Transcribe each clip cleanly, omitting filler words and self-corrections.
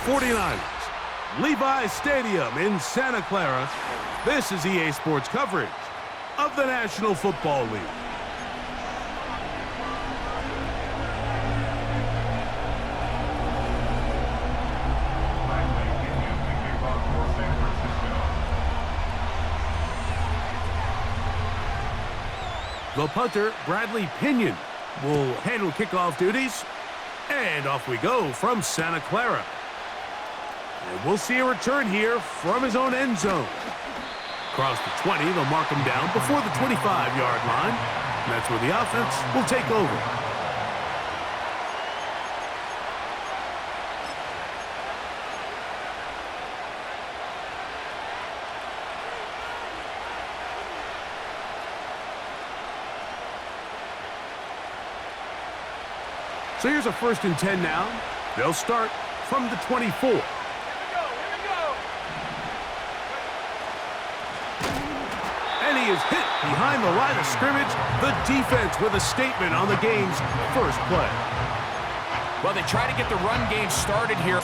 49ers. Levi's Stadium in Santa Clara. This is EA Sports coverage of the National Football League. The punter, Bradley Pinion, will handle kickoff duties. And off we go from Santa Clara. And we'll see a return here from his own end zone. Across the 20, they'll mark him down before the 25-yard line. And that's where the offense will take over. So here's a 1st and 10 now. They'll start from the 24. Here we go. And he is hit behind the line of scrimmage. The defense with a statement on the game's first play. Well, they try to get the run game started here.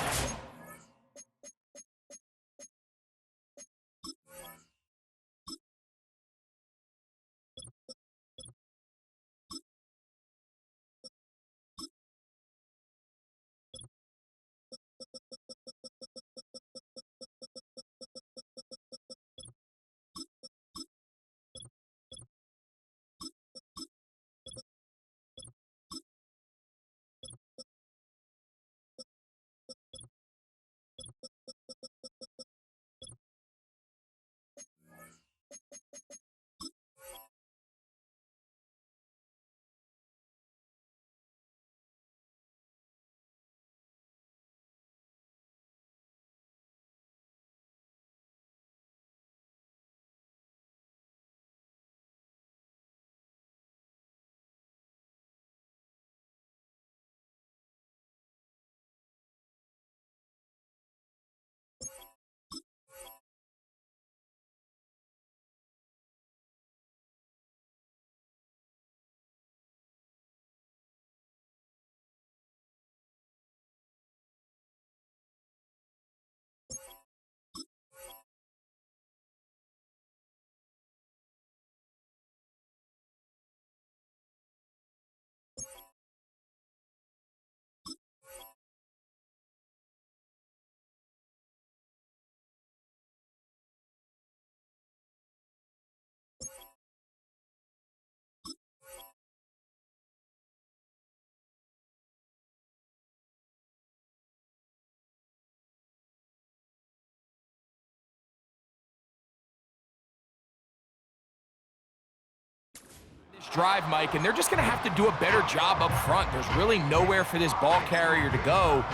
Drive, Mike, and they're just going to have to do a better job up front. There's really nowhere for this ball carrier to go.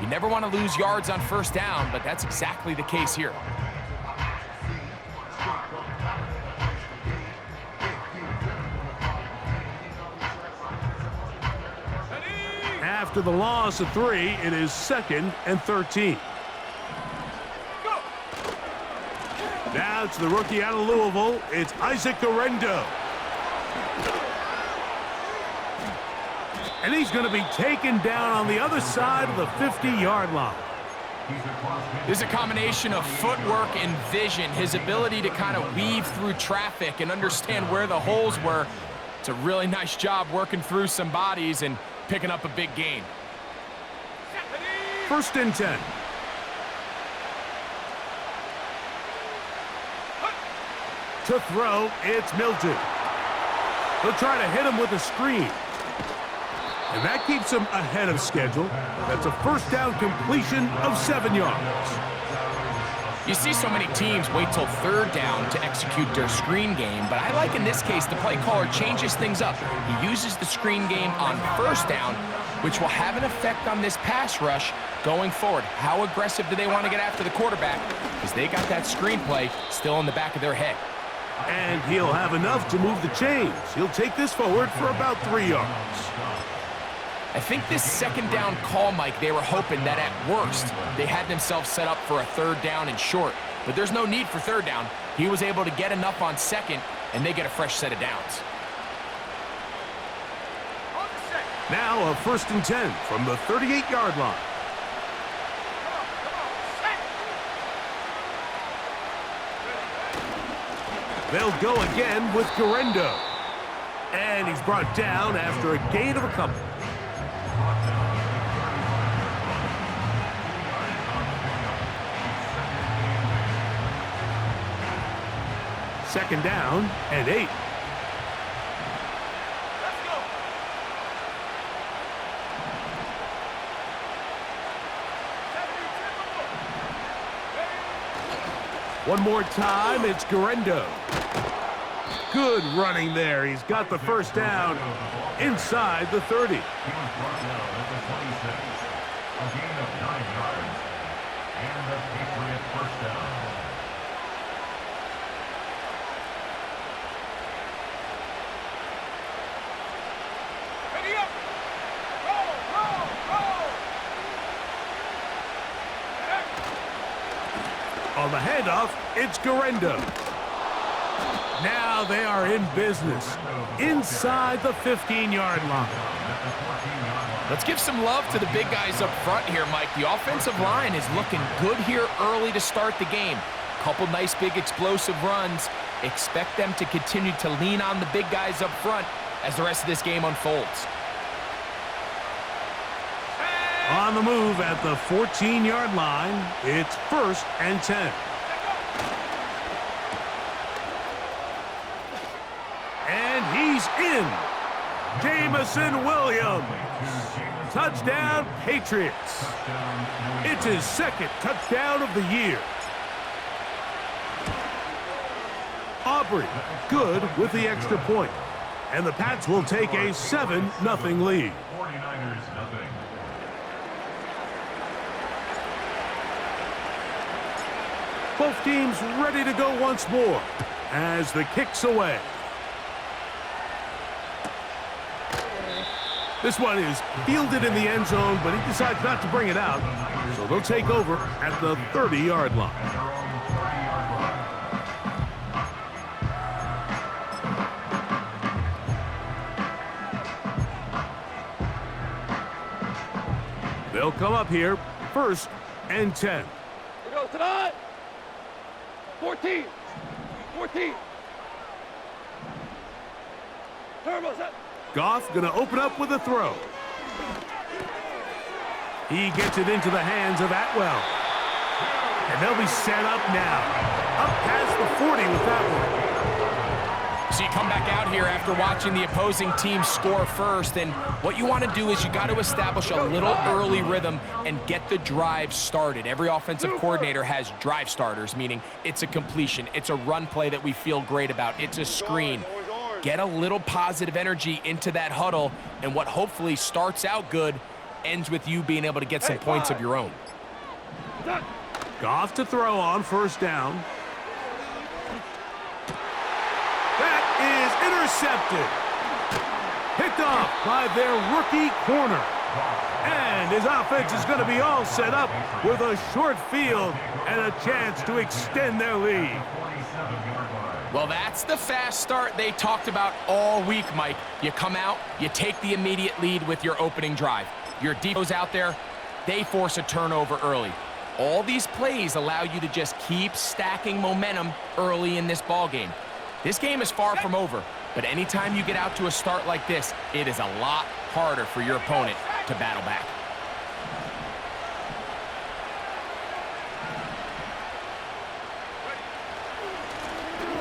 You never want to lose yards on 1st down, but that's exactly the case here. After the loss of 3, it is 2nd and 13. Now it's the rookie out of Louisville. It's Isaac Guerrero. And he's going to be taken down on the other side of the 50-yard line. There's a combination of footwork and vision, his ability to kind of weave through traffic and understand where the holes were. It's a really nice job working through some bodies and picking up a big gain. 1st and 10. To throw, it's Milton. He'll try to hit him with a screen. And that keeps him ahead of schedule. That's a 1st down completion of 7 yards. You see so many teams wait till 3rd down to execute their screen game, but I like in this case the play caller changes things up. He uses the screen game on 1st down, which will have an effect on this pass rush going forward. How aggressive do they want to get after the quarterback? Because they got that screen play still in the back of their head. And he'll have enough to move the chains. He'll take this forward for about 3 yards. I think this 2nd down call, Mike, they were hoping that at worst they had themselves set up for a 3rd down and short. But there's no need for 3rd down. He was able to get enough on 2nd, and they get a fresh set of downs. Now a 1st and 10 from the 38-yard line. They'll go again with Garendo. And he's brought down after a gain of a couple. Second down and 8. Let's go. One more time, it's Garendo. Good running there. He's got the first down inside the 30. He was brought down at the 26. A gain of 9 yards. And the Patriot first down. Ready up. Roll, roll, roll. On the handoff, it's Garendo. Now they are in business inside the 15-yard line. Let's give some love to the big guys up front here, Mike. The offensive line is looking good here early to start the game. Couple nice big explosive runs. Expect them to continue to lean on the big guys up front as the rest of this game unfolds. On the move at the 14-yard line, it's 1st and 10. And he's in. Jamison Williams. Touchdown, Patriots. It's his second touchdown of the year. Aubrey, good with the extra point. And the Pats will take a 7-0 lead. 49ers nothing. Both teams ready to go once more as the kick's away. This one is fielded in the end zone, but he decides not to bring it out. So they'll take over at the 30-yard line. They'll come up here, 1st and 10. Here goes tonight. 14. 14. Turbo set. Goff gonna open up with a throw. He gets it into the hands of Atwell. And they'll be set up now. Up past the 40 with that one. So you come back out here after watching the opposing team score first, and what you want to do is you got to establish a little early rhythm and get the drive started. Every offensive coordinator has drive starters, meaning it's a completion, it's a run play that we feel great about, it's a screen. Get a little positive energy into that huddle, and what hopefully starts out good ends with you being able to get some points of your own. Goff to throw on 1st down. That is intercepted. Picked off by their rookie corner. And his offense is going to be all set up with a short field and a chance to extend their lead. Well, that's the fast start they talked about all week, Mike. You come out, you take the immediate lead with your opening drive. Your defense out there, they force a turnover early. All these plays allow you to just keep stacking momentum early in this ball game. This game is far from over, but anytime you get out to a start like this, it is a lot harder for your opponent to battle back.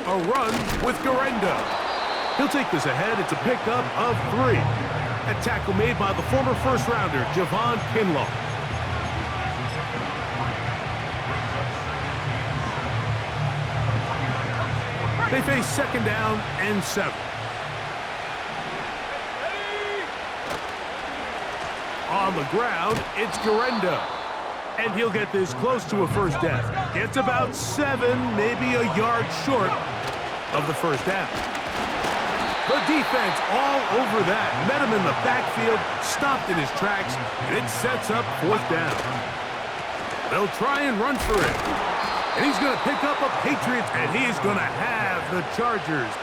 A run with Garendo. He'll take this ahead. It's a pickup of 3. A tackle made by the former first-rounder, Javon Kinlaw. They face 2nd down and 7. On the ground, it's Garendo. And he'll get this close to a 1st down. It's about 7, maybe a yard short of the 1st down. The defense all over that. Met him in the backfield, stopped in his tracks, and it sets up 4th down. They'll try and run for it. And he's going to pick up a Patriots, and he's going to have the Chargers.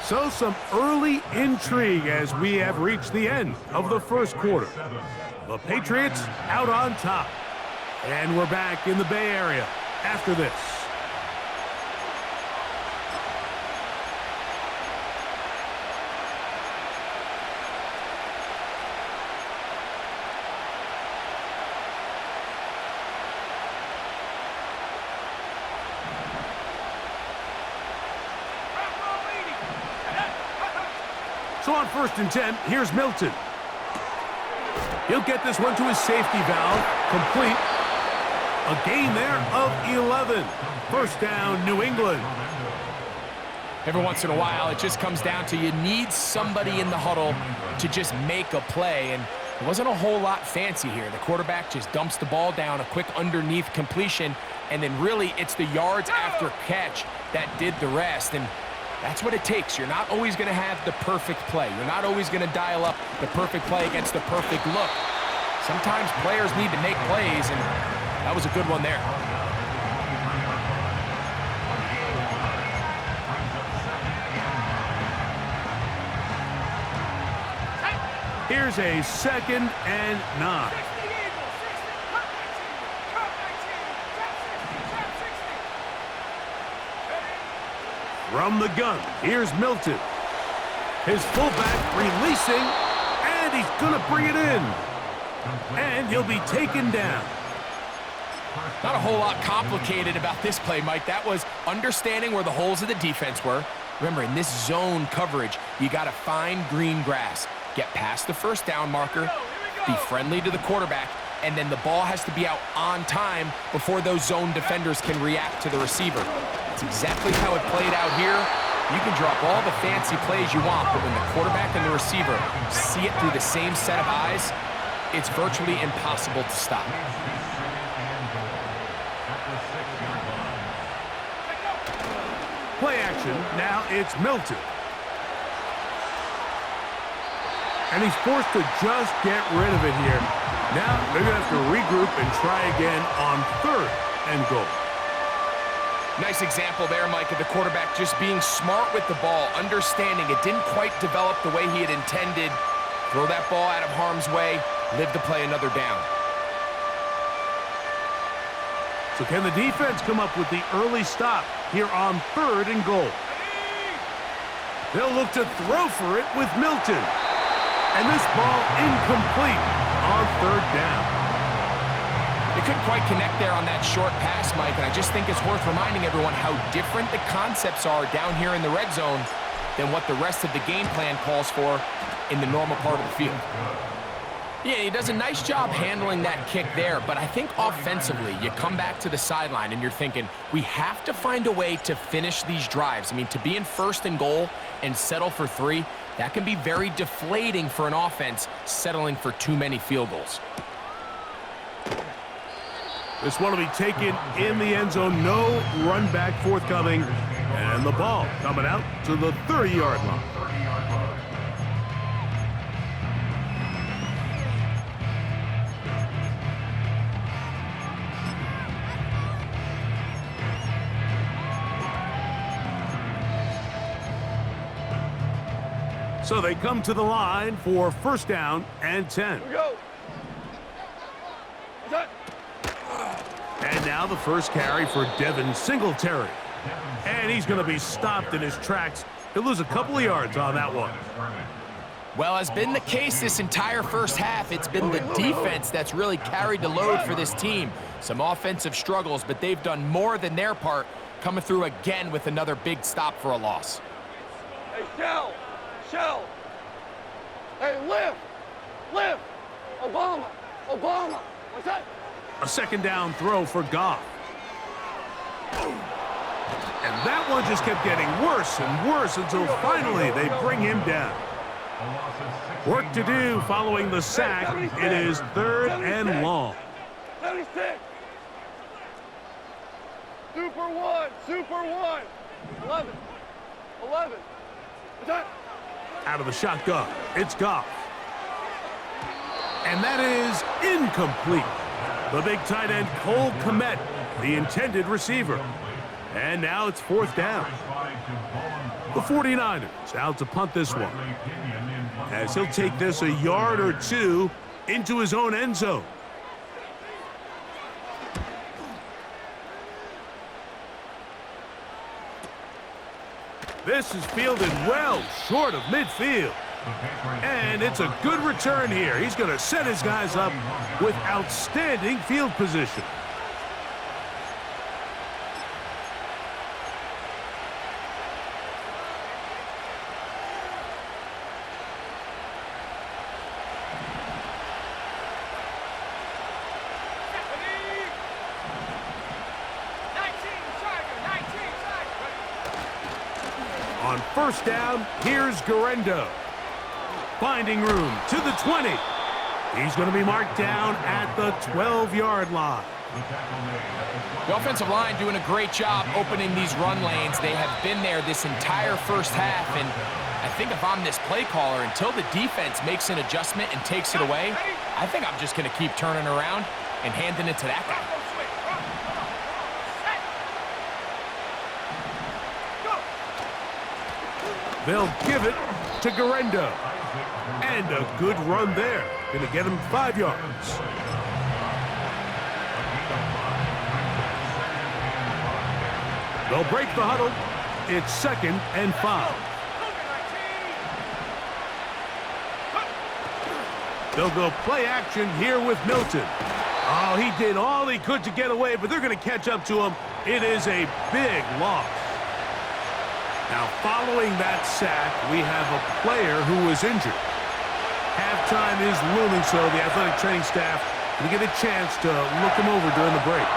So some early intrigue as we have reached the end of the 1st quarter. The Patriots out on top. And we're back in the Bay Area after this. So on 1st and 10, here's Milton. He'll get this one to his safety valve, complete. A gain there of 11. First down, New England. Every once in a while, it just comes down to you need somebody in the huddle to just make a play, and it wasn't a whole lot fancy here. The quarterback just dumps the ball down, a quick underneath completion, and then really it's the yards after catch that did the rest, and that's what it takes. You're not always going to have the perfect play. You're not always going to dial up the perfect play against the perfect look. Sometimes players need to make plays, and that was a good one there. Here's a 2nd and 9. From the gun, here's Milton. His fullback releasing, and he's going to bring it in. And he'll be taken down. Not a whole lot complicated about this play, Mike. That was understanding where the holes of the defense were. Remember, in this zone coverage, you got to find green grass. Get past the first down marker, be friendly to the quarterback, and then the ball has to be out on time before those zone defenders can react to the receiver. That's exactly how it played out here. You can drop all the fancy plays you want, but when the quarterback and the receiver see it through the same set of eyes, it's virtually impossible to stop. Play action, now it's Milton. And he's forced to just get rid of it here. Now they're going to have to regroup and try again on 3rd and goal. Nice example there, Mike, of the quarterback just being smart with the ball, understanding it didn't quite develop the way he had intended. Throw that ball out of harm's way, live to play another down. So can the defense come up with the early stop here on 3rd and goal? They'll look to throw for it with Milton. And this ball incomplete on 3rd down. They couldn't quite connect there on that short pass, Mike, and I just think it's worth reminding everyone how different the concepts are down here in the red zone than what the rest of the game plan calls for in the normal part of the field. Yeah, he does a nice job handling that kick there, but I think offensively, you come back to the sideline and you're thinking, we have to find a way to finish these drives. I mean, to be in 1st and goal and settle for 3, that can be very deflating for an offense settling for too many field goals. This one will be taken in the end zone. No run back forthcoming. And the ball coming out to the 30-yard line. So they come to the line for 1st down and 10. Here we go. And now the first carry for Devin Singletary. And he's going to be stopped in his tracks. He'll lose a couple of yards on that one. Well, as been the case this entire first half, it's been the defense that's really carried the load for this team. Some offensive struggles, but they've done more than their part, coming through again with another big stop for a loss. Hey, Shell. Hey, lift. Obama. What's that? A 2nd down throw for Goff. And that one just kept getting worse and worse until finally they bring him down. Work to do following the sack. It is 3rd and long. 76. Super one. 11. What's that? Out of the shotgun, it's Goff. And that is incomplete. The big tight end, Cole Kmet, the intended receiver. And now it's 4th down. The 49ers out to punt this one, as he'll take this a yard or 2 into his own end zone. This is fielded well short of midfield. And it's a good return here. He's going to set his guys up with outstanding field position. On first down, here's Garendo. Finding room to the 20. He's going to be marked down at the 12-yard line. The offensive line doing a great job opening these run lanes. They have been there this entire first half, and I think if I'm this play caller, until the defense makes an adjustment and takes it away, I think I'm just going to keep turning around and handing it to that guy. They'll give it to Garendo. And a good run there. Going to get him 5 yards. They'll break the huddle. It's 2nd and 5. They'll go play action here with Milton. Oh, he did all he could to get away, but they're going to catch up to him. It is a big loss. Now, following that sack, we have a player who was injured. Halftime is looming, so the athletic training staff will get a chance to look him over during the break.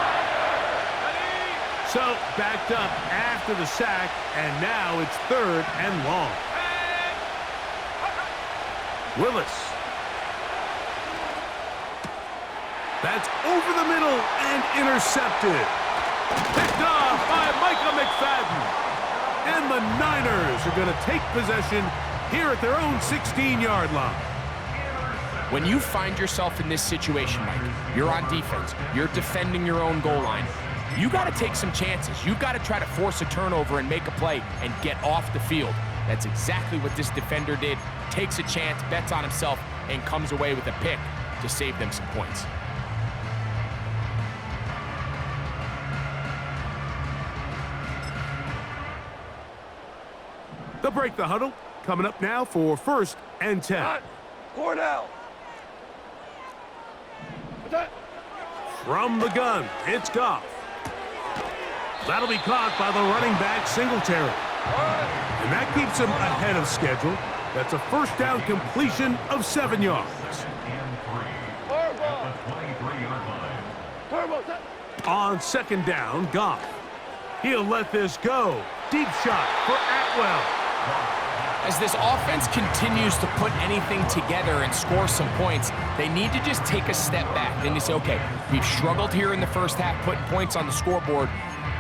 So, backed up after the sack, and now it's 3rd and long. Willis. That's over the middle and intercepted. Picked off by Micah McFadden. And the Niners are going to take possession here at their own 16-yard line. When you find yourself in this situation, Mike, you're on defense, you're defending your own goal line, you got to take some chances. You've got to try to force a turnover and make a play and get off the field. That's exactly what this defender did. Takes a chance, bets on himself, and comes away with a pick to save them some points. They'll break the huddle. Coming up now for 1st and 10. Cornell. From the gun, it's Goff. That'll be caught by the running back, Singletary. And that keeps him ahead of schedule. That's a first down completion of 7 yards. On 2nd down, Goff. He'll let this go. Deep shot for Atwell. As this offense continues to put anything together and score some points, they need to just take a step back. Then you say, okay, we've struggled here in the first half, putting points on the scoreboard.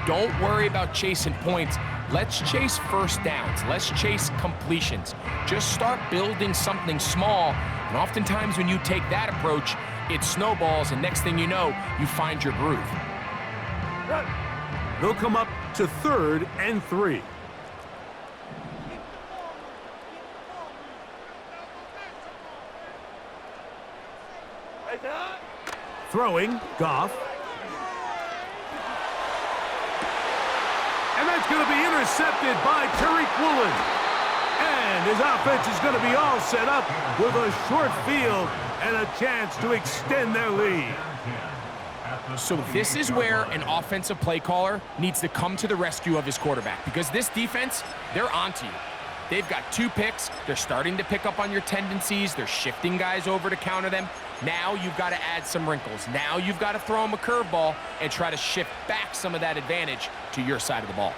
Don't worry about chasing points. Let's chase first downs. Let's chase completions. Just start building something small. And oftentimes when you take that approach, it snowballs, and next thing you know, you find your groove. They'll come up to 3rd and 3. Throwing, Goff. And that's going to be intercepted by Tariq Woolen. And his offense is going to be all set up with a short field and a chance to extend their lead. So this is where an offensive play caller needs to come to the rescue of his quarterback, because this defense, they're onto you. They've got 2 picks. They're starting to pick up on your tendencies. They're shifting guys over to counter them. Now you've got to add some wrinkles. Now you've got to throw them a curveball and try to shift back some of that advantage to your side of the ball.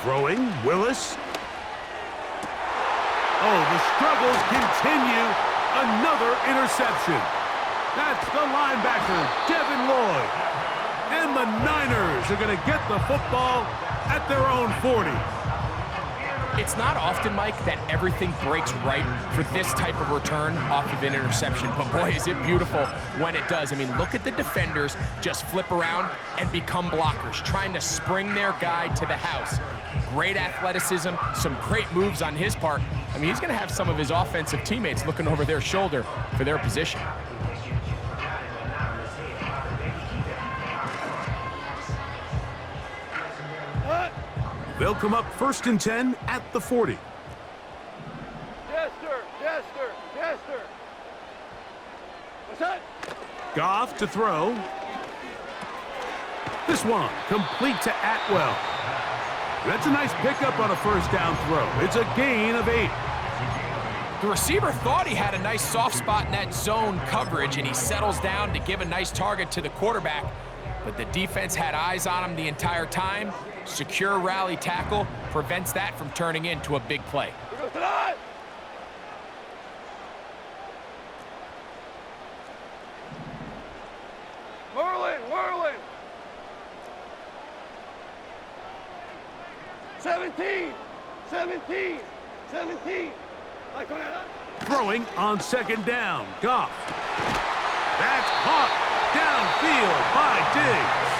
Throwing, Willis. Oh, the struggles continue. Another interception. That's the linebacker, Devin Lloyd. And the Niners are going to get the football at their own 40. It's not often, Mike, that everything breaks right for this type of return off of an interception. But boy, is it beautiful when it does. I mean, look at the defenders just flip around and become blockers, trying to spring their guy to the house. Great athleticism, some great moves on his part. I mean, he's going to have some of his offensive teammates looking over their shoulder for their position. They'll come up 1st and 10 at the 40. Jester. What's that? Goff to throw. This one complete to Atwell. That's a nice pickup on a first down throw. It's a gain of 8. The receiver thought he had a nice soft spot in that zone coverage, and he settles down to give a nice target to the quarterback. But the defense had eyes on him the entire time. Secure rally tackle prevents that from turning into a big play. Whirling. 17. Throwing on second down. Goff. That's caught downfield by Diggs.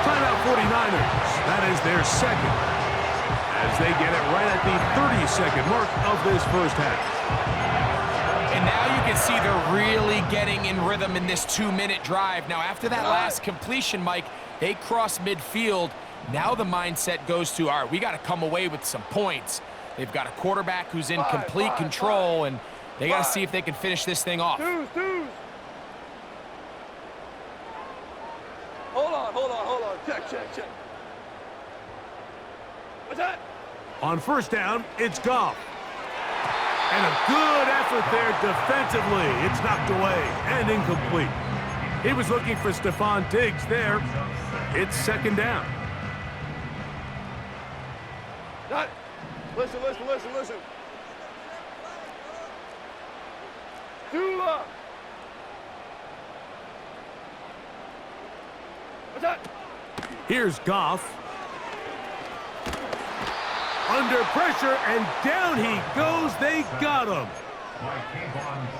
Timeout 49ers. That is their second, as they get it right at the 30-second mark of this first half. And now you can see they're really getting in rhythm in this 2-minute drive. Now, after that last completion, Mike, they cross midfield. Now the mindset goes to, all right, we got to come away with some points. They've got a quarterback who's in complete control, and they got to see if they can finish this thing off. Twos. Hold on. Check. What's that? On first down, it's Goff. And a good effort there defensively. It's knocked away and incomplete. He was looking for Stephon Diggs there. It's second down. Listen. Dula. What's that? Here's Goff. Under pressure, and down he goes. They got him.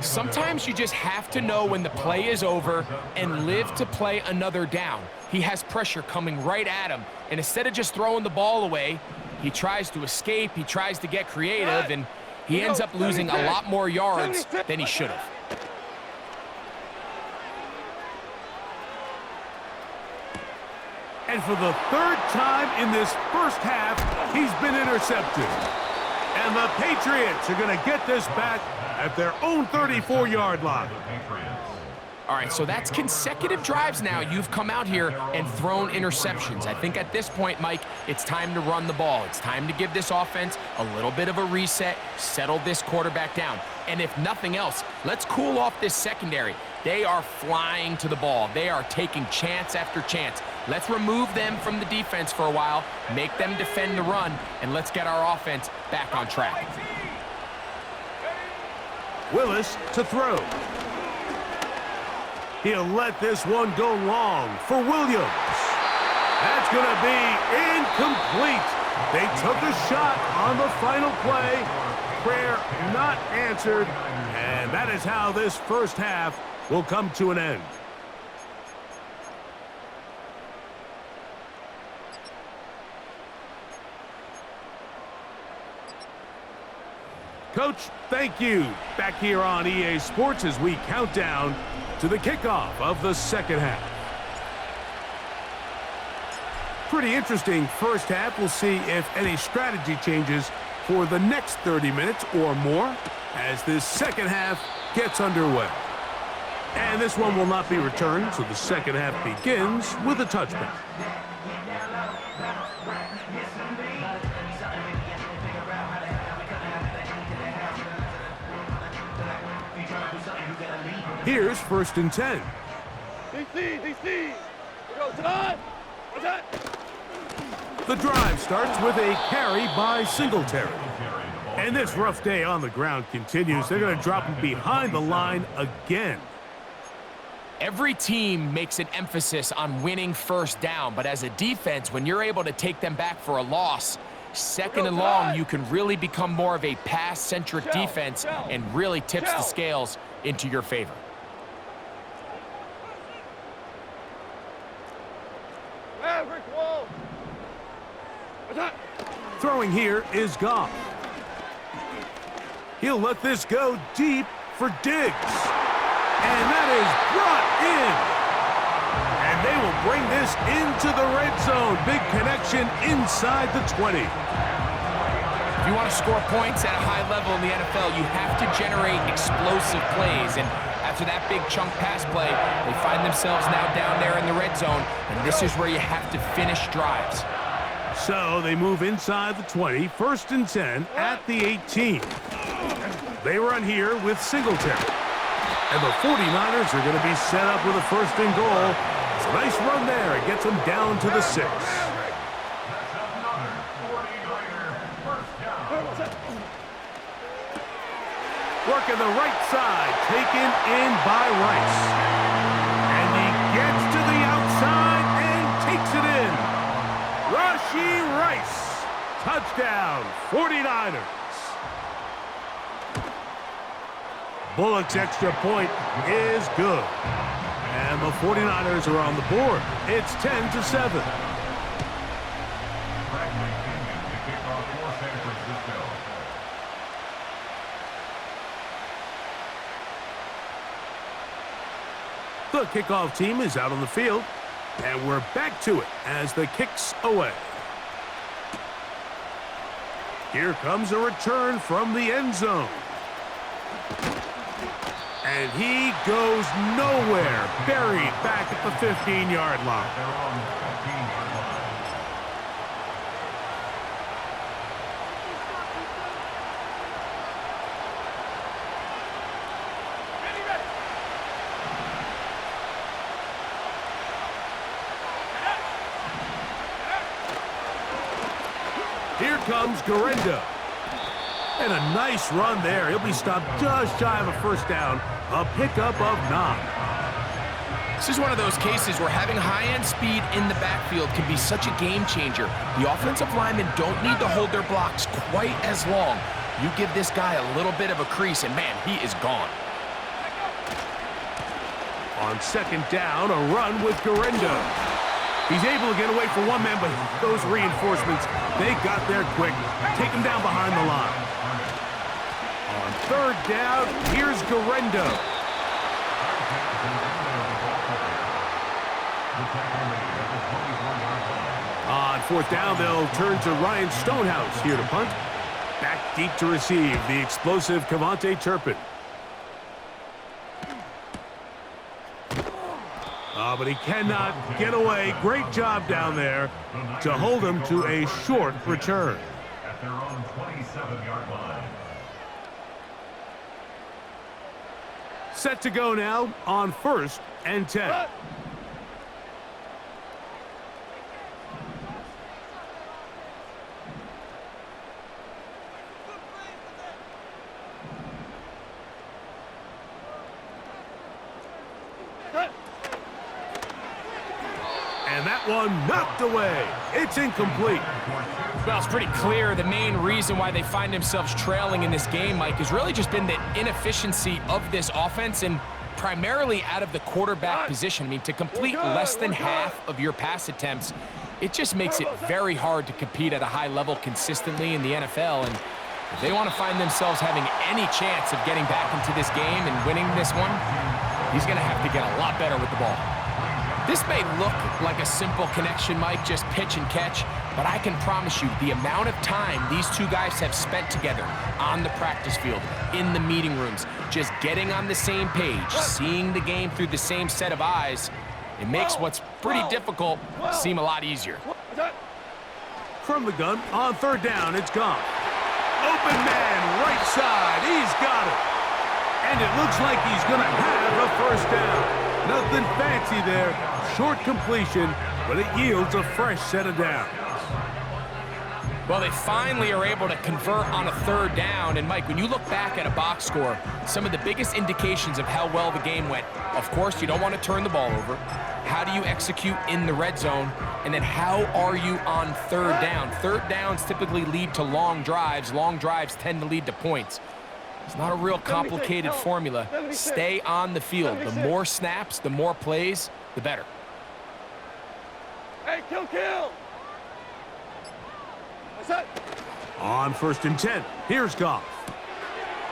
Sometimes you just have to know when the play is over and live to play another down. He has pressure coming right at him, and instead of just throwing the ball away, he tries to escape, he tries to get creative, and he ends up losing a lot more yards than he should have. And for the third time in this first half, he's been intercepted. And the Patriots are going to get this back at their own 34-yard line. All right, so that's consecutive drives now. You've come out here and thrown interceptions. I think at this point, Mike, it's time to run the ball. It's time to give this offense a little bit of a reset, settle this quarterback down. And if nothing else, let's cool off this secondary. They are flying to the ball. They are taking chance after chance. Let's remove them from the defense for a while, make them defend the run, and let's get our offense back on track. Willis to throw. He'll let this one go long for Williams. That's going to be incomplete. They took a shot on the final play. Prayer not answered. And that is how this first half will come to an end. Coach, thank you. Back here on EA Sports as we count down to the kickoff of the second half. Pretty interesting first half. We'll see if any strategy changes for the next 30 minutes or more as this second half gets underway. And this one will not be returned, so the second half begins with a touchback. Here's 1st and 10. DC. We go Todd. What's that? The drive starts with a carry by Singletary. And this rough day on the ground continues. They're going to drop him behind the line again. Every team makes an emphasis on winning first down, but as a defense, when you're able to take them back for a loss, second and long, you can really become more of a pass-centric defense and really tips the scales into your favor. Maverick wall. What's that? Throwing here is Goff. He'll let this go deep for Diggs. And that is brought in. And they will bring this into the red zone. Big connection inside the 20. If you want to score points at a high level in the NFL, you have to generate explosive plays. And after that big chunk pass play, they find themselves now down there in the red zone. And this is where you have to finish drives. So they move inside the 20, 1st and 10 at the 18. They run here with Singletary. And the 49ers are going to be set up with a 1st and goal. It's a nice run there. It gets them down to the 6. Working the right side, taken in by Rice. And he gets to the outside and takes it in. Rashee Rice. Touchdown, 49ers. Bullock's extra point is good. And the 49ers are on the board. It's 10-7. The kickoff team is out on the field, and we're back to it as the kick's away. Here comes a return from the end zone. And he goes nowhere, buried back at the 15-yard line. Here comes Garenda. And a nice run there. He'll be stopped just shy of a 1st down. A pickup of 9. This is one of those cases where having high-end speed in the backfield can be such a game changer. The offensive linemen don't need to hold their blocks quite as long. You give this guy a little bit of a crease, and man, he is gone. On 2nd down, a run with Garenda. He's able to get away from one man, but those reinforcements, they got there quick. Take him down behind the line. On 3rd down, here's Garenda. On 4th down, they'll turn to Ryan Stonehouse here to punt. Back deep to receive the explosive Kevontae Turpin. But he cannot get away. Great job down there to hold him to a short return. At their own 27-yard line. Set to go now on 1st and 10. And that one knocked away. It's incomplete. Well, it's pretty clear the main reason why they find themselves trailing in this game, Mike, has really just been the inefficiency of this offense and primarily out of the quarterback position. I mean, to complete less than half of your pass attempts, it just makes it very hard to compete at a high level consistently in the NFL. And if they want to find themselves having any chance of getting back into this game and winning this one, he's going to have to get a lot better with the ball. This may look like a simple connection, Mike, just pitch and catch, but I can promise you the amount of time these two guys have spent together on the practice field, in the meeting rooms, just getting on the same page, seeing the game through the same set of eyes, it makes what's pretty difficult seem a lot easier. From the gun, on 3rd down, it's gone. Open man, right side, he's got it. And it looks like he's going to have a 1st down. Nothing fancy there. Short completion, but it yields a fresh set of downs. Well, they finally are able to convert on a 3rd down. And, Mike, when you look back at a box score, some of the biggest indications of how well the game went, of course, you don't want to turn the ball over. How do you execute in the red zone? And then how are you on 3rd down? 3rd downs typically lead to long drives. Long drives tend to lead to points. It's not a real complicated formula. Stay on the field. The more snaps, the more plays, the better. Hey, kill! What's that? On 1st and 10, here's Goff.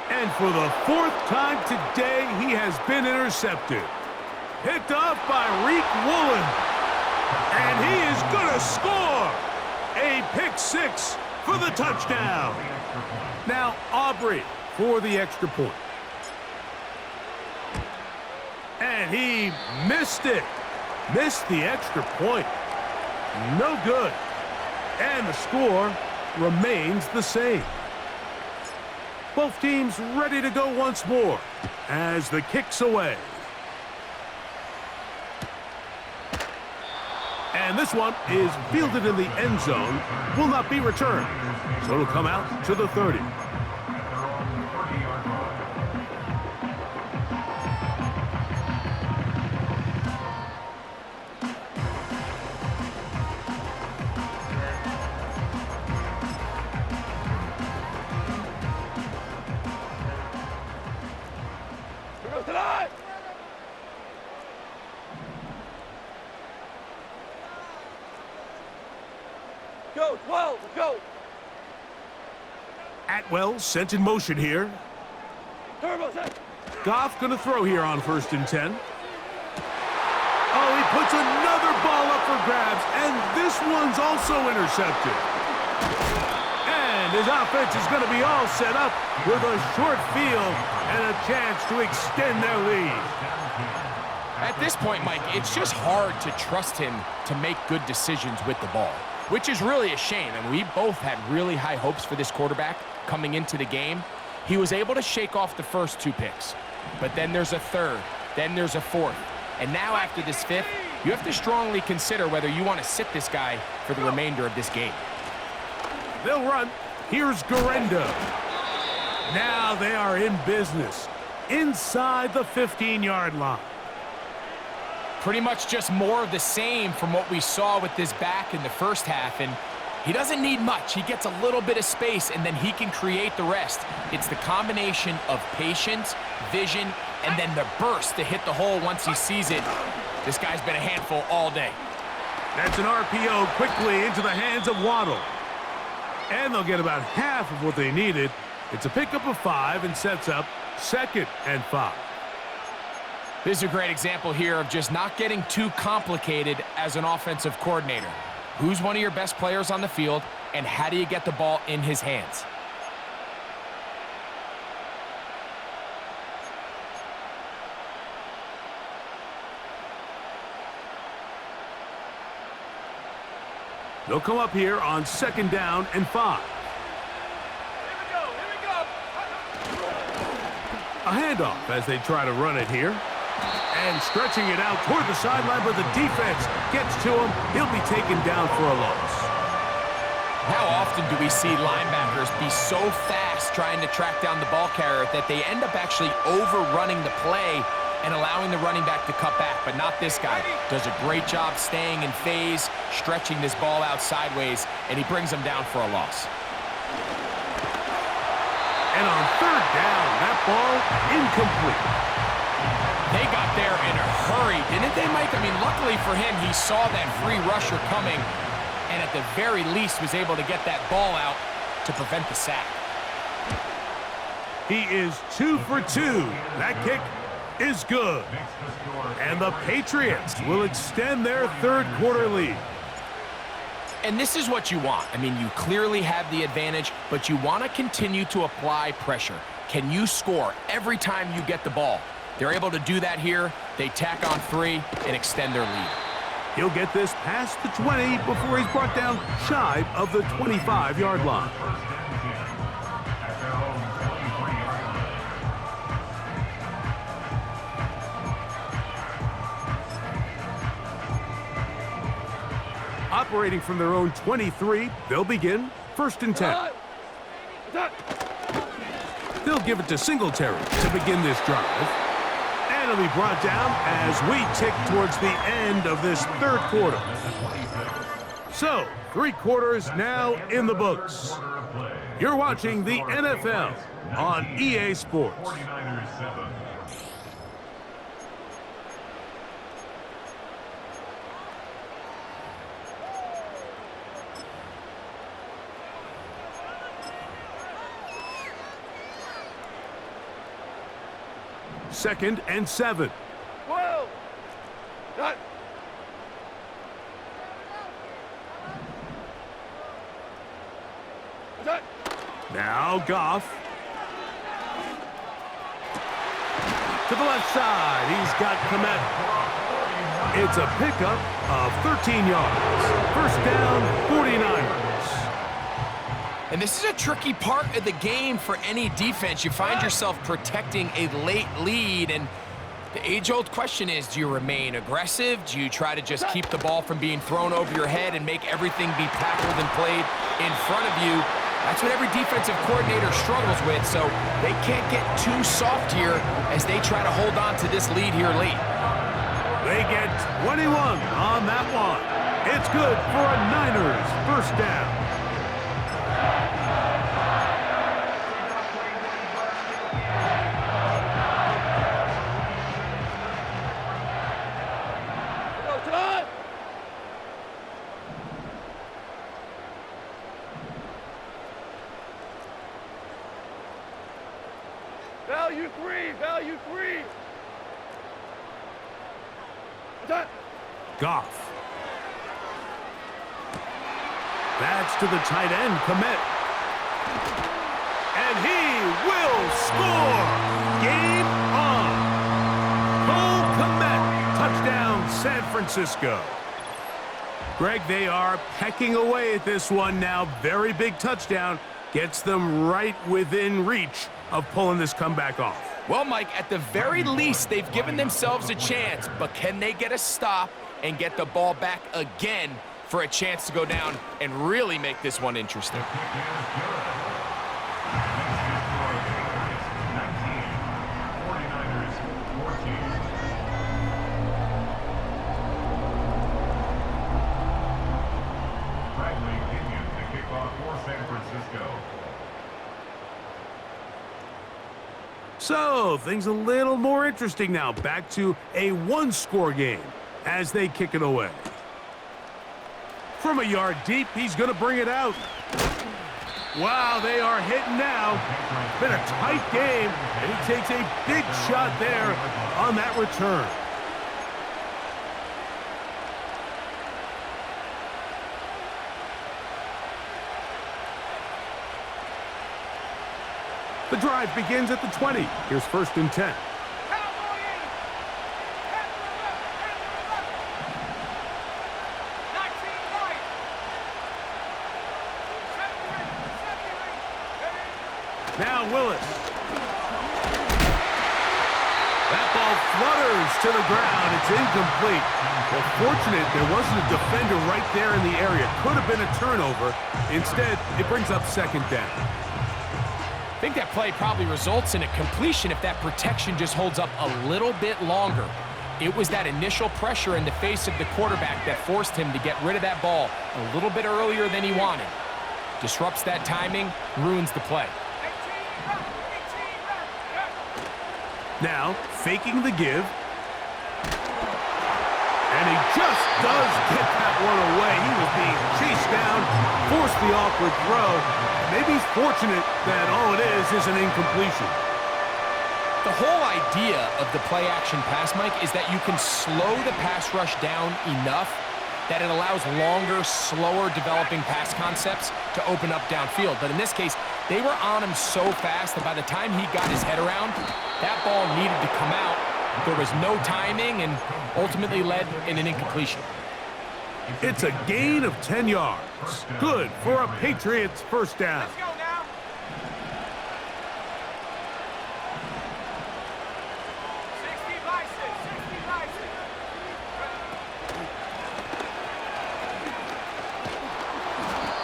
And for the 4th time today, he has been intercepted. Picked off by Reek Woolen. And he is going to score! A pick 6 for the touchdown. Now, Aubrey for the extra point. And he missed it. Missed the extra point. No good. And the score remains the same. Both teams ready to go once more as the kick's away. And this one is fielded in the end zone, will not be returned. So it'll come out to the 30. Here goes the line. Go, 12, let's go. Atwell sent in motion here. Turbo set. Goff going to throw here on 1st and 10. Oh, he puts another ball up for grabs, and this one's also intercepted. And his offense is going to be all set up with a short field and a chance to extend their lead. At this point, Mike, it's just hard to trust him to make good decisions with the ball, which is really a shame. And we both had really high hopes for this quarterback coming into the game. He was able to shake off the first 2 picks, but then there's a 3rd, then there's a 4th. And now after this 5th, you have to strongly consider whether you want to sit this guy for the remainder of this game. They'll run. Here's Garendo. Now they are in business inside the 15-yard line. Pretty much just more of the same from what we saw with this back in the first half, and he doesn't need much. He gets a little bit of space, and then he can create the rest. It's the combination of patience, vision, and then the burst to hit the hole once he sees it. This guy's been a handful all day. That's an RPO quickly into the hands of Waddle. And they'll get about half of what they needed. It's a pickup of 5 and sets up 2nd and 5. This is a great example here of just not getting too complicated as an offensive coordinator. Who's one of your best players on the field, and how do you get the ball in his hands? They'll come up here on 2nd down and 5. Here we go. A handoff as they try to run it here. And stretching it out toward the sideline, but the defense gets to him. He'll be taken down for a loss. How often do we see linebackers be so fast trying to track down the ball carrier that they end up actually overrunning the play and allowing the running back to cut back? But not this guy. Does a great job staying in phase, stretching this ball out sideways, and he brings them down for a loss. And on 3rd down, that ball incomplete. They got there in a hurry, didn't they, Mike? I mean, luckily for him, he saw that free rusher coming and at the very least was able to get that ball out to prevent the sack. He is 2 for 2. That kick is good. And the Patriots will extend their 3rd quarter lead. And this is what you want. I mean, you clearly have the advantage, but you want to continue to apply pressure. Can you score every time you get the ball? They're able to do that here. They tack on 3 and extend their lead. He'll get this past the 20 before he's brought down shy of the 25-yard line. Operating from their own 23, they'll begin 1st and 10. They'll give it to Singletary to begin this drive. And it'll be brought down as we tick towards the end of this 3rd quarter. So, 3 quarters now in the books. You're watching the NFL on EA Sports. Second and 7. 12. Done. Done. Now Goff. To the left side. He's got Komet. It's a pickup of 13 yards. First down, 49ers. And this is a tricky part of the game for any defense. You find yourself protecting a late lead, and the age-old question is, do you remain aggressive? Do you try to just keep the ball from being thrown over your head and make everything be tackled and played in front of you? That's what every defensive coordinator struggles with, so they can't get too soft here as they try to hold on to this lead here late. They get 21 on that one. It's good for a Niners first down. Value three, value three. Attack. Goff. That's to the tight end, Komet. And he will score! Game on! Cole Komet, touchdown San Francisco. Greg, they are pecking away at this one now. Very big touchdown. Gets them right within reach of pulling this comeback off. Well, Mike, at the very least, they've given themselves a chance, but can they get a stop and get the ball back again for a chance to go down and really make this one interesting? So, things a little more interesting now. Back to a one-score game as they kick it away. From a yard deep, he's going to bring it out. Wow, they are hitting now. Been a tight game, and he takes a big shot there on that return. The drive begins at the 20. Here's 1st and 10. Now Willis. That ball flutters to the ground. It's incomplete. Well, fortunate there wasn't a defender right there in the area. Could have been a turnover. Instead, it brings up 2nd down. I think that play probably results in a completion if that protection just holds up a little bit longer. It was that initial pressure in the face of the quarterback that forced him to get rid of that ball a little bit earlier than he wanted. Disrupts that timing, ruins the play. Now, faking the give. And he just does get that one away. He was being chased down, forced the awkward throw. Maybe he's fortunate that all it is an incompletion. The whole idea of the play-action pass, Mike, is that you can slow the pass rush down enough that it allows longer, slower developing pass concepts to open up downfield. But in this case, they were on him so fast that by the time he got his head around, that ball needed to come out. There was no timing and ultimately led in an incompletion. It's a gain of 10 yards. Good for a Patriots first down. Let's go now.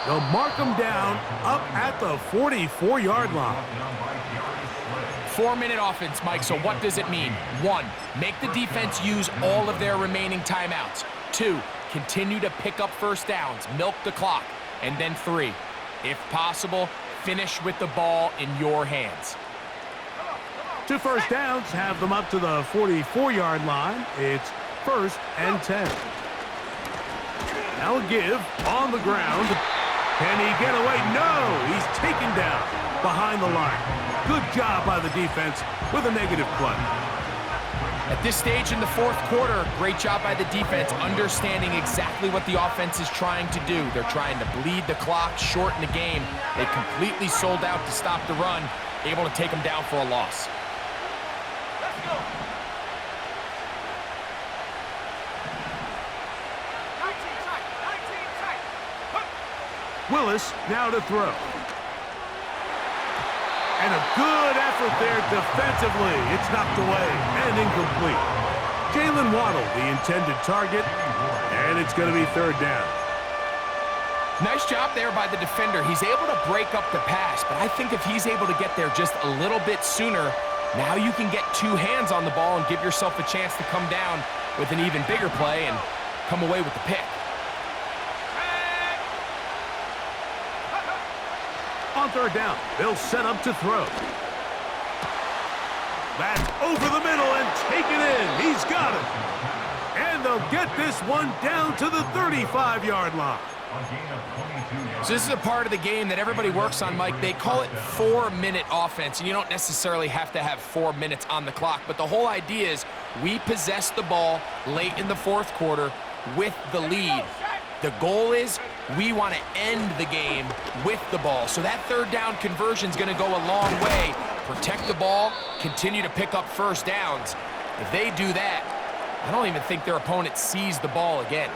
They'll mark him down up at the 44-yard line. 4-minute offense, Mike, so what does it mean? 1, make the defense use all of their remaining timeouts. 2, continue to pick up first downs, milk the clock. And then 3, if possible, finish with the ball in your hands. 2 first downs have them up to the 44-yard line. It's 1st and 10. Now a give on the ground. Can he get away? No! He's taken down behind the line. Good job by the defense with a negative play. At this stage in the 4th quarter, great job by the defense, understanding exactly what the offense is trying to do. They're trying to bleed the clock, shorten the game. They completely sold out to stop the run, able to take them down for a loss. Let's go. 19 tight. Willis now to throw. And a good effort there defensively. It's knocked away and incomplete. Jalen Waddle, the intended target, and it's going to be third down. Nice job there by the defender. He's able to break up the pass, but I think if he's able to get there just a little bit sooner, now you can get two hands on the ball and give yourself a chance to come down with an even bigger play and come away with the pick. On third down, they'll set up to throw. That's over the middle and taken in. He's got it. And they'll get this one down to the 35-yard line. So this is a part of the game that everybody works on, Mike. They call it 4-minute offense, and you don't necessarily have to have 4 minutes on the clock. But the whole idea is we possess the ball late in the fourth quarter with the lead. The goal is we want to end the game with the ball. So that third down conversion is going to go a long way. Protect the ball, continue to pick up first downs. If they do that, I don't even think their opponent sees the ball again.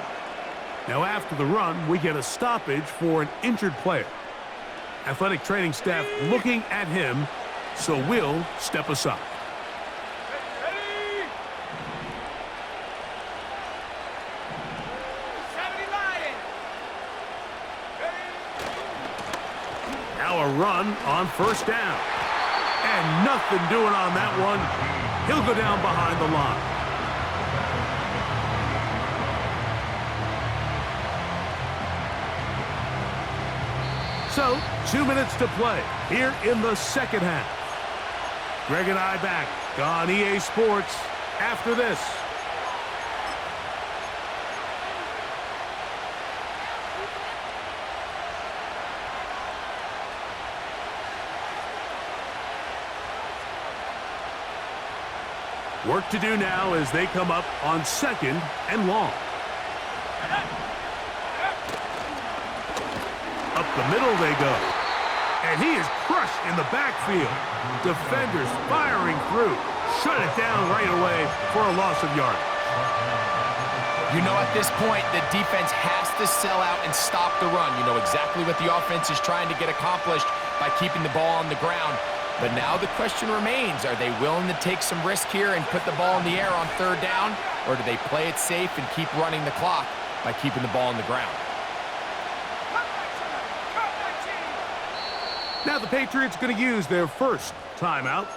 Now after the run, we get a stoppage for an injured player. Athletic training staff looking at him, so we'll step aside. Now a run on first down. And nothing doing on that one. He'll go down behind the line. So, 2 minutes to play here in the second half. Greg and I back on EA Sports after this. Work to do now as they come up on second and long. Up the middle they go. And he is crushed in the backfield. Defenders firing through. Shut it down right away for a loss of yardage. You know, at this point, the defense has to sell out and stop the run. You know exactly what the offense is trying to get accomplished by keeping the ball on the ground. But now the question remains, are they willing to take some risk here and put the ball in the air on third down? Or do they play it safe and keep running the clock by keeping the ball on the ground? Now the Patriots going to use their first timeout.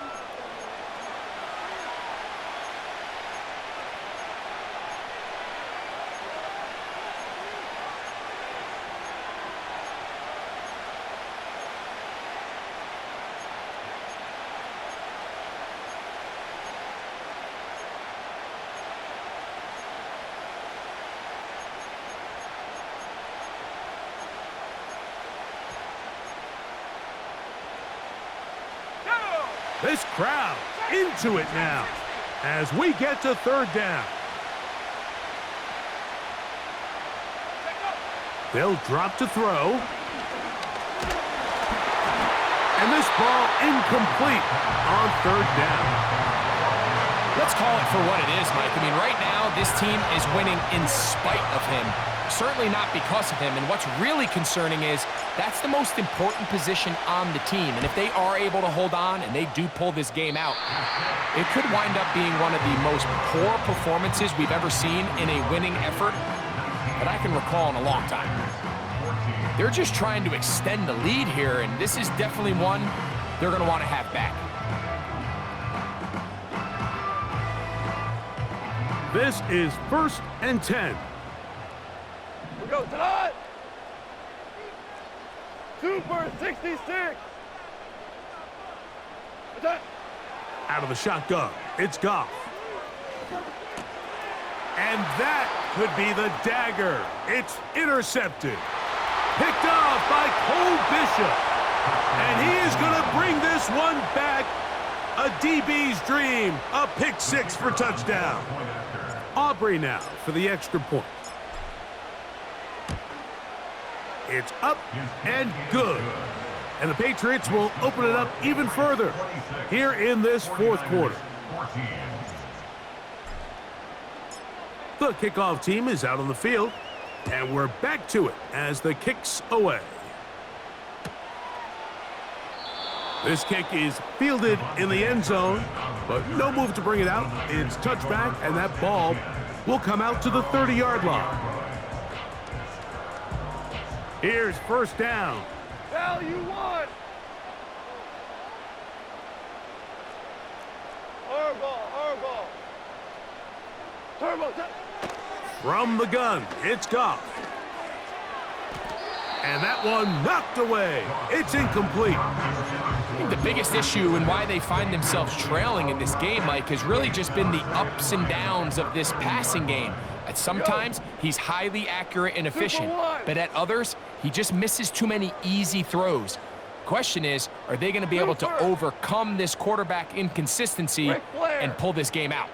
This crowd into it now as we get to third down. They'll drop to throw. And this ball incomplete on third down. Let's call it for what it is, Mike. I mean, right now, this team is winning in spite of him. Certainly not because of him. And what's really concerning is that's the most important position on the team. And if they are able to hold on and they do pull this game out, it could wind up being one of the most poor performances we've ever seen in a winning effort that I can recall in a long time. They're just trying to extend the lead here, and this is definitely one they're going to want to have back. This is 1st and 10. We go tonight. Super 66. Attack. Out of the shotgun, it's Goff. And that could be the dagger. It's intercepted. Picked off by Cole Bishop. And he is going to bring this one back. A DB's dream. A pick six for touchdown. Aubrey now for the extra point. It's up and good. And the Patriots will open it up even further here in this fourth quarter. The kickoff team is out on the field, and we're back to it as the kick's away. This kick is fielded in the end zone, but no move to bring it out. It's touchback, and that ball will come out to the 30-yard line. Here's first down. Value one. Hard ball. Turbo. From the gun, it's Goff. And that one knocked away. It's incomplete. I think the biggest issue and why they find themselves trailing in this game, Mike, has really just been the ups and downs of this passing game. At sometimes, he's highly accurate and efficient, but at others, he just misses too many easy throws. Question is, are they going to be able to overcome this quarterback inconsistency and pull this game out?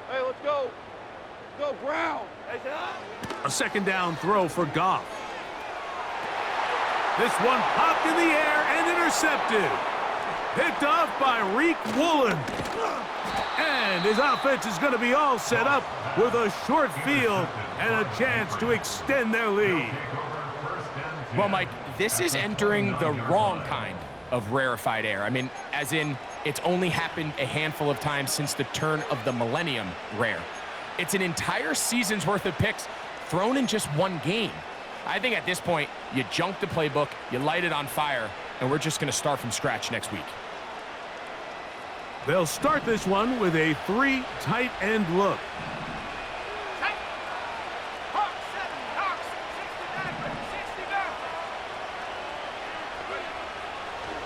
Hey, let's go. Go, Brown. A second down throw for Goff. This one popped in the air and intercepted. Picked off by Reek Woolen. And his offense is going to be all set up with a short field and a chance to extend their lead. Well, Mike, this is entering the wrong kind of rarefied air. I mean, as in, it's only happened a handful of times since the turn of the millennium rare. It's an entire season's worth of picks thrown in just one game. I think at this point, you junk the playbook, you light it on fire, and we're just going to start from scratch next week. They'll start this one with a 3 tight end look.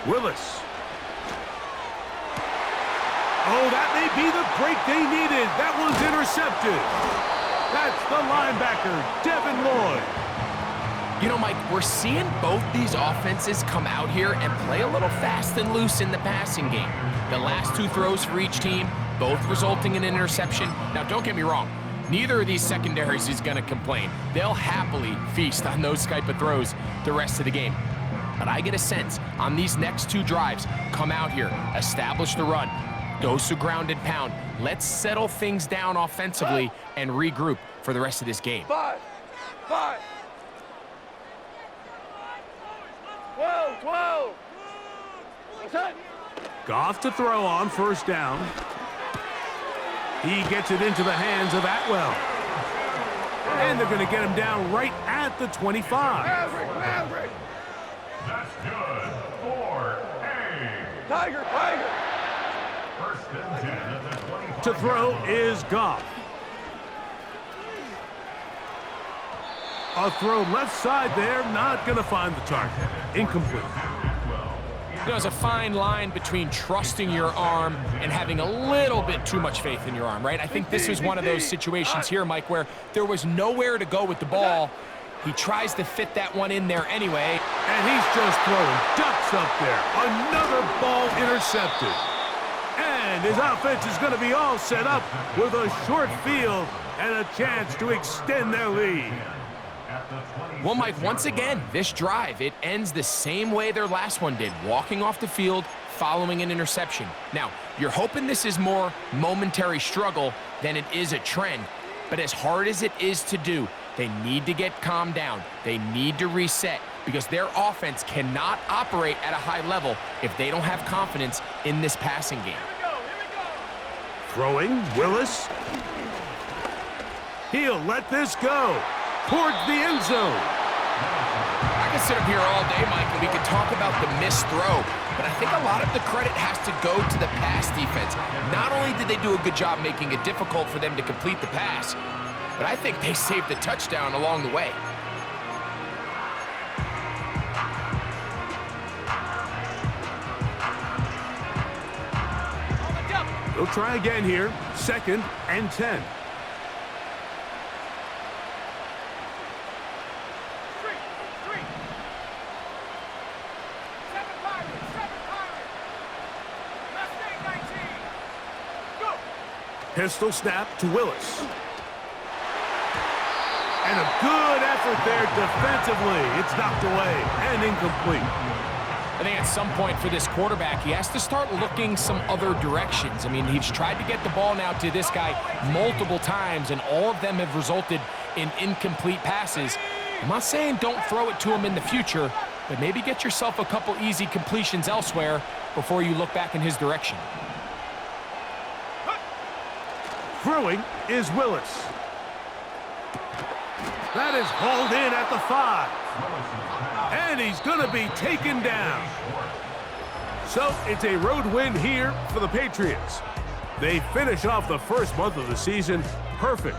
Willis. Oh, that may be the break they needed. That one's intercepted. That's the linebacker, Devin Lloyd. You know, Mike, we're seeing both these offenses come out here and play a little fast and loose in the passing game. The last 2 throws for each team, both resulting in an interception. Now, don't get me wrong. Neither of these secondaries is going to complain. They'll happily feast on those type of throws the rest of the game. But I get a sense on these next 2 drives, come out here, establish the run, dose of ground and pound. Let's settle things down offensively and regroup for the rest of this game. 5. 12. What's that? Goff to throw on first down. He gets it into the hands of Atwell. And they're going to get him down right at the 25. Maverick. That's good for A. Tiger. First and 10 at the 25. To throw is Goff. A throw left side there, not going to find the target. Incomplete. There's a fine line between trusting your arm and having a little bit too much faith in your arm, right? I think this is one of those situations here, Mike, where there was nowhere to go with the ball. He tries to fit that one in there anyway. And he's just throwing ducks up there. Another ball intercepted. And his offense is going to be all set up with a short field and a chance to extend their lead. Well, Mike, once again, this drive, it ends the same way their last one did, walking off the field, following an interception. Now, you're hoping this is more momentary struggle than it is a trend, but as hard as it is to do, they need to get calmed down. They need to reset because their offense cannot operate at a high level if they don't have confidence in this passing game. Throwing, Willis. He'll let this go towards the end zone. I could sit up here all day, Mike, and we could talk about the missed throw, but I think a lot of the credit has to go to the pass defense. Not only did they do a good job making it difficult for them to complete the pass, but I think they saved the touchdown along the way. They'll try again here. 2nd and 10. Pistol snap to Willis. And a good effort there defensively. It's knocked away and incomplete. I think at some point for this quarterback, he has to start looking some other directions. I mean, he's tried to get the ball now to this guy multiple times, and all of them have resulted in incomplete passes. I'm not saying don't throw it to him in the future, but maybe get yourself a couple easy completions elsewhere before you look back in his direction. Throwing is Willis. That is hauled in at the 5. And he's going to be taken down. So it's a road win here for the Patriots. They finish off the first month of the season perfect.